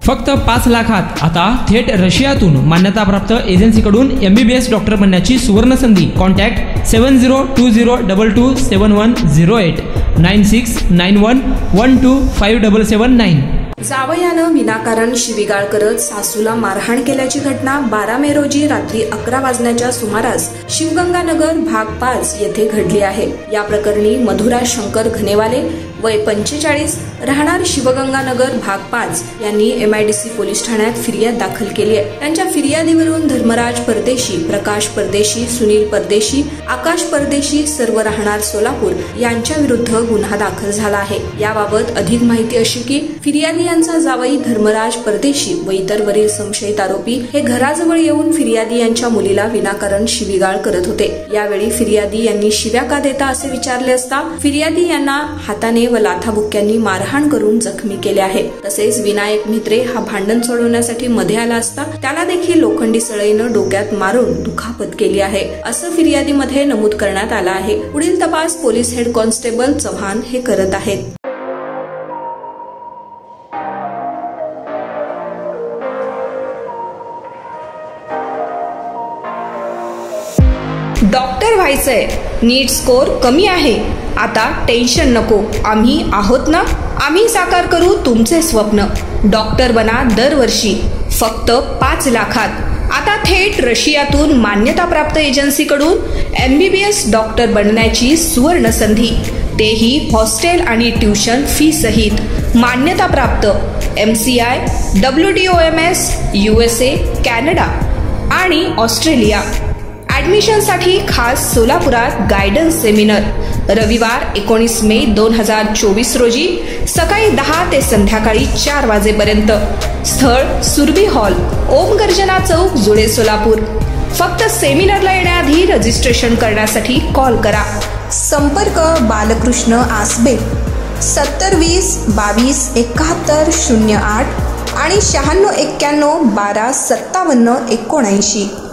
फक्त 5 लाखात आता थेट रशियातून मान्यताप्राप्त एजन्सीकडून MBBS डॉक्टर बनण्याची सुवर्ण संधी। कॉन्टॅक्ट 7020227108 9691125779। जावयानं विनाकारण शिवीगाळ करत सासूला मारहाण केल्याची घटना 12 मे रोजी रात्री 11 वाजण्याच्या सुमारास शिवगंगानगर भाग 5 येथे घडली आहे। या प्रकरणी मधुरा शंकर घनेवाले वय 45 राहणार शिवगंगानगर भाग 5 यांनी MIDC पोलीस ठाण्यात फिर्याद दाखल केली आहे। त्यांच्या फिर्यादीवरून धर्मराज परदेशी, प्रकाश परदेशी, सुनील परदेशी, आकाश परदेशी सर्व राहणार सोलापूर यांच्या विरुद्ध गुन्हा दाखल झाला आहे। याबाबत अधिक माहिती अशी की फिर्यादी यांचा जावई धर्मराज परदेशी व इतर वरील संशयित आरोपी हे घराजवळ येऊन फिर्यादी यांच्या मुलीला विनाकारण शिवीगाळ करत होते। यावेळी फिर्यादी यांनी शिव्या का देता असे विचारले असता फिर्यादी यांना हाताने व लाथाबुक्क्यांनी मारहाण करून जखमी केले आहे। तसेच विनायक म्हेत्रे हा भांडण सोडवण्यासाठी मध्ये आला असता त्याला देखील लोखंडी सळईनं डोक्यात मारून दुखापत केली आहे असं फिर्यादीमध्ये नमूद करण्यात आलं आहे। पुढील तपास पोलीस हेड कॉन्स्टेबल चव्हाण हे करत आहेत। डॉक्टर व्हायचंय, नीट स्कोर कमी आहे, आता टेन्शन नको, आम्ही आहोत ना, आम्ही साकार करू तुमचे स्वप्न। डॉक्टर बना दरवर्षी फक्त 5 लाखात। आता थेट रशियातून मान्यताप्राप्त एजन्सीकडून MBBS डॉक्टर बनण्याची सुवर्ण संधी, तेही हॉस्टेल आणि ट्युशन फी सहित। मान्यताप्राप्त MCI, WDOMS, USA, कॅनडा आणि ऑस्ट्रेलिया। ॲडमिशनसाठी खास सोलापुरात गायडन्स सेमिनार रविवार 19 मे 2024 रोजी सकाळी 10 ते संध्याकाळी 4 वाजेपर्यंत। स्थळ सुरभी हॉल, ओम गर्जना चौक, जुळे, सोलापूर। फक्त सेमिनारला येण्याआधी रजिस्ट्रेशन करण्यासाठी कॉल करा। संपर्क बालकृष्ण आसबे 7020 22 71 08 आणि 9691 12 57 79।